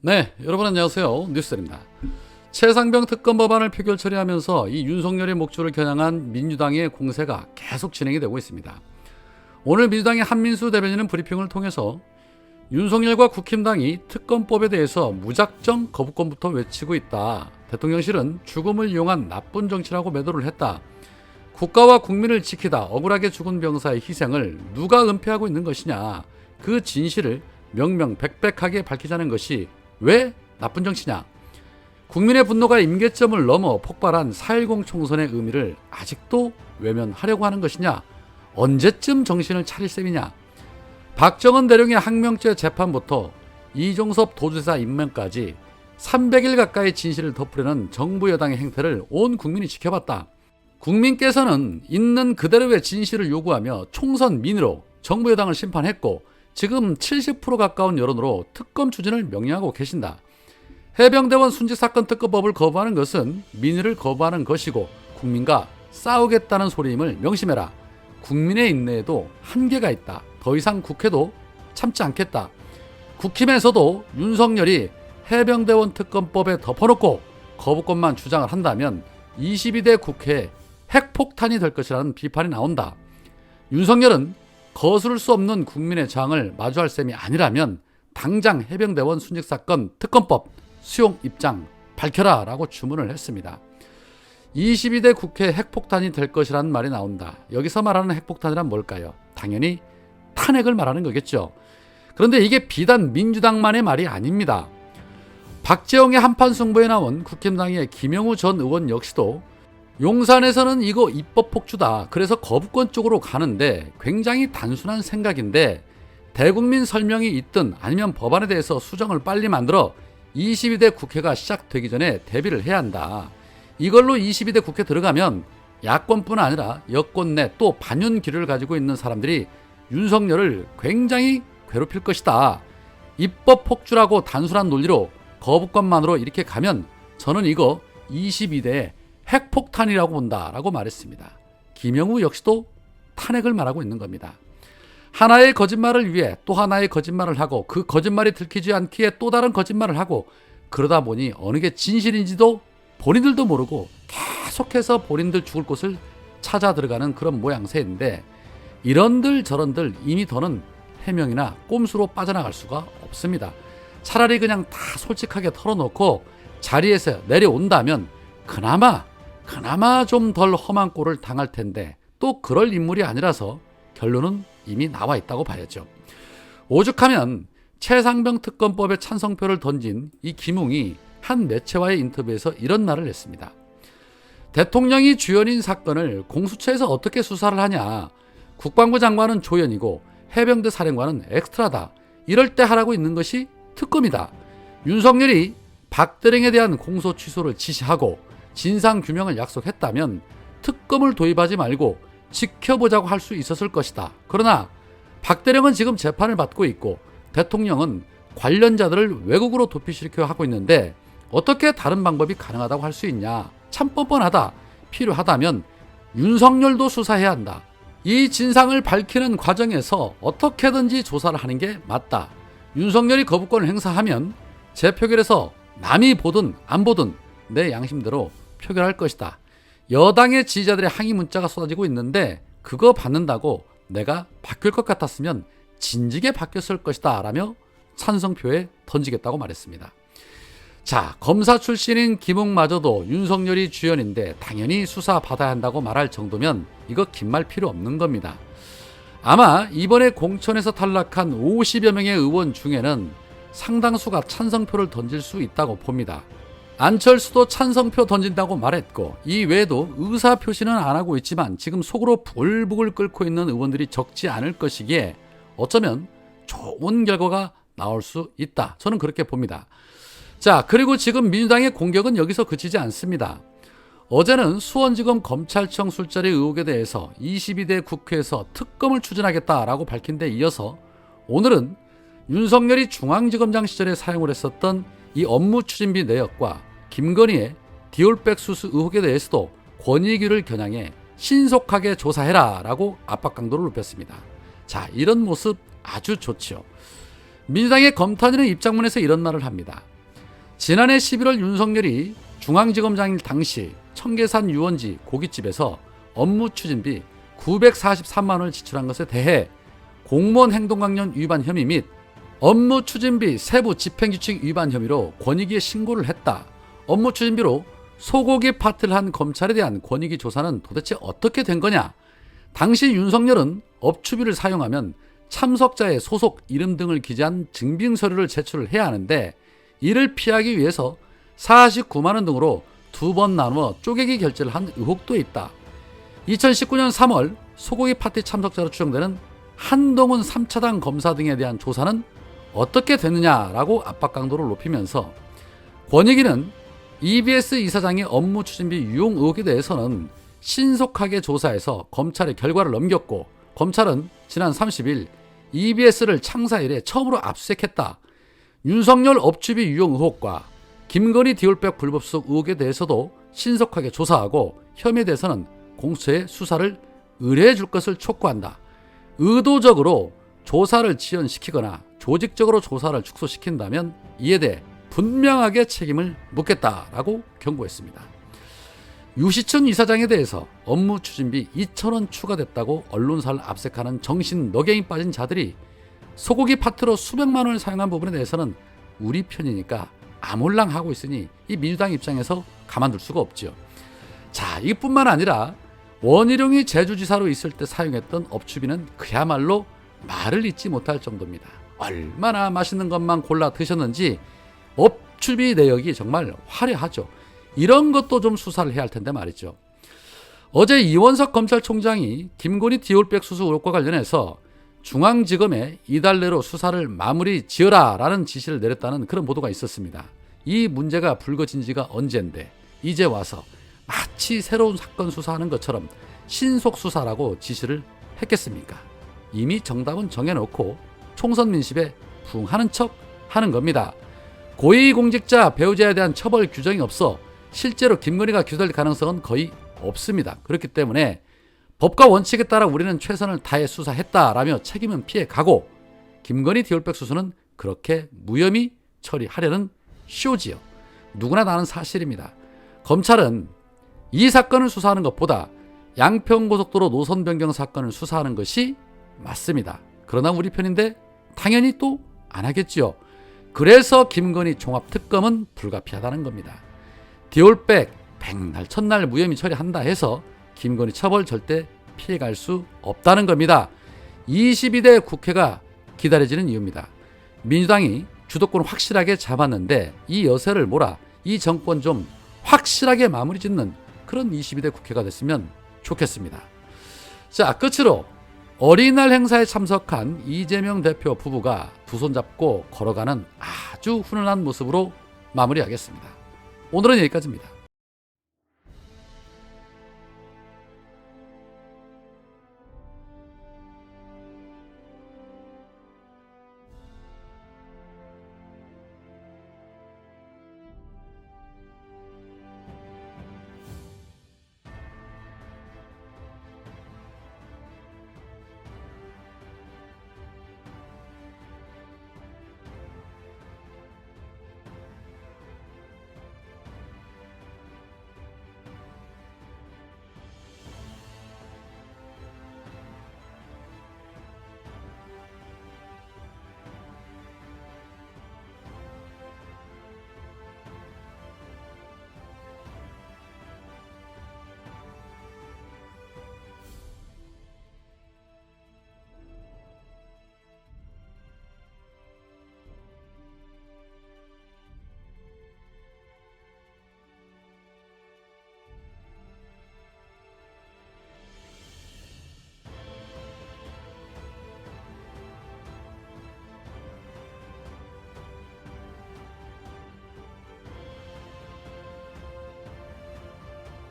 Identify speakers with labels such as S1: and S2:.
S1: 네, 여러분 안녕하세요. 뉴스입니다. 최상병 특검 법안을 표결 처리하면서 이 윤석열의 목줄을 겨냥한 민주당의 공세가 계속 진행이 되고 있습니다. 오늘 민주당의 한민수 대변인은 브리핑을 통해서 윤석열과 국힘당이 특검법에 대해서 무작정 거부권부터 외치고 있다. 대통령실은 죽음을 이용한 나쁜 정치라고 매도를 했다. 국가와 국민을 지키다 억울하게 죽은 병사의 희생을 누가 은폐하고 있는 것이냐. 그 진실을 명명백백하게 밝히자는 것이 왜 나쁜 정치냐. 국민의 분노가 임계점을 넘어 폭발한 4.10 총선의 의미를 아직도 외면하려고 하는 것이냐. 언제쯤 정신을 차릴 셈이냐. 박정은 대령의 항명죄 재판부터 이종섭 도지사 임명까지 300일 가까이 진실을 덮으려는 정부 여당의 행태를 온 국민이 지켜봤다. 국민께서는 있는 그대로의 진실을 요구하며 총선 민의로 정부 여당을 심판했고 지금 70% 가까운 여론으로 특검 추진을 명령하고 계신다. 해병대원 순직사건 특검법을 거부하는 것은 민의를 거부하는 것이고 국민과 싸우겠다는 소리임을 명심해라. 국민의 인내에도 한계가 있다. 더 이상 국회도 참지 않겠다. 국힘에서도 윤석열이 해병대원 특검법에 덮어놓고 거부권만 주장을 한다면 22대 국회에 핵폭탄이 될 것이라는 비판이 나온다. 윤석열은 거스를 수 없는 국민의 저항을 마주할 셈이 아니라면 당장 해병대원 순직사건 특검법 수용 입장 밝혀라 라고 주문을 했습니다. 22대 국회 핵폭탄이 될 것이라는 말이 나온다. 여기서 말하는 핵폭탄이란 뭘까요? 당연히 탄핵을 말하는 거겠죠. 그런데 이게 비단 민주당만의 말이 아닙니다. 박재홍의 한판 승부에 나온 국힘당의 김영우 전 의원 역시도 용산에서는 이거 입법 폭주다. 그래서 거부권 쪽으로 가는데 굉장히 단순한 생각인데 대국민 설명이 있든 아니면 법안에 대해서 수정을 빨리 만들어 22대 국회가 시작되기 전에 대비를 해야 한다. 이걸로 22대 국회 들어가면 야권뿐 아니라 여권 내 또 반윤 기류를 가지고 있는 사람들이 윤석열을 굉장히 괴롭힐 것이다. 입법 폭주라고 단순한 논리로 거부권만으로 이렇게 가면 저는 이거 22대에 핵폭탄이라고 본다라고 말했습니다. 김영우 역시도 탄핵을 말하고 있는 겁니다. 하나의 거짓말을 위해 또 하나의 거짓말을 하고 그 거짓말이 들키지 않기에 또 다른 거짓말을 하고 그러다 보니 어느 게 진실인지도 본인들도 모르고 계속해서 본인들 죽을 곳을 찾아 들어가는 그런 모양새인데 이런들 저런들 이미 더는 해명이나 꼼수로 빠져나갈 수가 없습니다. 차라리 그냥 다 솔직하게 털어놓고 자리에서 내려온다면 그나마 좀 덜 험한 꼴을 당할 텐데 또 그럴 인물이 아니라서 결론은 이미 나와 있다고 봐야죠. 오죽하면 최상병 특검법에 찬성표를 던진 이 김웅이 한 매체와의 인터뷰에서 이런 말을 했습니다. 대통령이 주연인 사건을 공수처에서 어떻게 수사를 하냐. 국방부 장관은 조연이고 해병대 사령관은 엑스트라다. 이럴 때 하라고 있는 것이 특검이다. 윤석열이 박대령에 대한 공소 취소를 지시하고 진상규명을 약속했다면 특검을 도입하지 말고 지켜보자고 할 수 있었을 것이다. 그러나 박대령은 지금 재판을 받고 있고 대통령은 관련자들을 외국으로 도피시켜 하고 있는데 어떻게 다른 방법이 가능하다고 할 수 있냐. 참 뻔뻔하다. 필요하다면 윤석열도 수사해야 한다. 이 진상을 밝히는 과정에서 어떻게든지 조사를 하는 게 맞다. 윤석열이 거부권을 행사하면 재표결에서 남이 보든 안 보든 내 양심대로 표결할 것이다. 여당의 지지자들의 항의 문자가 쏟아지고 있는데 그거 받는다고 내가 바뀔 것 같았으면 진지게 바뀌었을 것이다 라며 찬성표에 던지겠다고 말했습니다. 자, 검사 출신인 김웅마저도 윤석열이 주연인데 당연히 수사 받아야 한다고 말할 정도면 이거 긴 말 필요 없는 겁니다. 아마 이번에 공천에서 탈락한 50여 명의 의원 중에는 상당수가 찬성표를 던질 수 있다고 봅니다. 안철수도 찬성표 던진다고 말했고 이 외에도 의사표시는 안 하고 있지만 지금 속으로 부글부글 끓고 있는 의원들이 적지 않을 것이기에 어쩌면 좋은 결과가 나올 수 있다. 저는 그렇게 봅니다. 자, 그리고 지금 민주당의 공격은 여기서 그치지 않습니다. 어제는 수원지검 검찰청 술자리 의혹에 대해서 22대 국회에서 특검을 추진하겠다라고 밝힌 데 이어서 오늘은 윤석열이 중앙지검장 시절에 사용을 했었던 이 업무추진비 내역과 김건희의 디올백 수수 의혹에 대해서도 권익위를 겨냥해 신속하게 조사해라 라고 압박 강도를 높였습니다. 자, 이런 모습 아주 좋죠. 민주당의 검탄위는 입장문에서 이런 말을 합니다. 지난해 11월 윤석열이 중앙지검장일 당시 청계산 유원지 고깃집에서 업무 추진비 943만 원을 지출한 것에 대해 공무원 행동강령 위반 혐의 및 업무 추진비 세부 집행규칙 위반 혐의로 권익위에 신고를 했다. 업무 추진비로 소고기 파티를 한 검찰에 대한 권익위 조사는 도대체 어떻게 된 거냐? 당시 윤석열은 업추비를 사용하면 참석자의 소속 이름 등을 기재한 증빙서류를 제출을 해야 하는데 이를 피하기 위해서 49만 원 등으로 2번 나누어 쪼개기 결제를 한 의혹도 있다. 2019년 3월 소고기 파티 참석자로 추정되는 한동훈 3차당 검사 등에 대한 조사는 어떻게 됐느냐라고 압박 강도를 높이면서 권익위는 EBS 이사장의 업무 추진비 유용 의혹에 대해서는 신속하게 조사해서 검찰에 결과를 넘겼고 검찰은 지난 30일 EBS를 창사 이래 처음으로 압수수색했다. 윤석열 업추비 유용 의혹과 김건희 디올백 불법수석 의혹에 대해서도 신속하게 조사하고 혐의에 대해서는 공수처에 수사를 의뢰해 줄 것을 촉구한다. 의도적으로 조사를 지연시키거나 조직적으로 조사를 축소시킨다면 이에 대해 분명하게 책임을 묻겠다라고 경고했습니다. 유시춘 이사장에 대해서 업무 추진비 2,000원 추가됐다고 언론사를 압색하는 정신 너게임 빠진 자들이 소고기 파트로 수백만 원을 사용한 부분에 대해서는 우리 편이니까 아몰랑하고 있으니 이 민주당 입장에서 가만둘 수가 없죠. 자, 이뿐만 아니라 원희룡이 제주지사로 있을 때 사용했던 업추비는 그야말로 말을 잇지 못할 정도입니다. 얼마나 맛있는 것만 골라 드셨는지 업추비 내역이 정말 화려하죠. 이런 것도 좀 수사를 해야 할 텐데 말이죠. 어제 이원석 검찰총장이 김건희 디올백 수수 의혹과 관련해서 중앙지검에 이달 내로 수사를 마무리 지어라 라는 지시를 내렸다는 그런 보도가 있었습니다. 이 문제가 불거진 지가 언젠데 이제 와서 마치 새로운 사건 수사하는 것처럼 신속 수사라고 지시를 했겠습니까? 이미 정답은 정해놓고 총선 민심에 부응하는 척 하는 겁니다. 고위공직자 배우자에 대한 처벌 규정이 없어 실제로 김건희가 기소될 가능성은 거의 없습니다. 그렇기 때문에 법과 원칙에 따라 우리는 최선을 다해 수사했다라며 책임은 피해가고 김건희 디올백 수수는 그렇게 무혐의 처리하려는 쇼지요. 누구나 아는 사실입니다. 검찰은 이 사건을 수사하는 것보다 양평고속도로 노선 변경 사건을 수사하는 것이 맞습니다. 그러나 우리 편인데 당연히 또 안 하겠지요. 그래서 김건희 종합특검은 불가피하다는 겁니다. 디올백 백날 첫날 무혐의 처리한다 해서 김건희 처벌 절대 피해갈 수 없다는 겁니다. 22대 국회가 기다려지는 이유입니다. 민주당이 주도권을 확실하게 잡았는데 이 여세를 몰아 이 정권 좀 확실하게 마무리 짓는 그런 22대 국회가 됐으면 좋겠습니다. 자, 끝으로 어린이날 행사에 참석한 이재명 대표 부부가 두 손 잡고 걸어가는 아주 훈훈한 모습으로 마무리하겠습니다. 오늘은 여기까지입니다.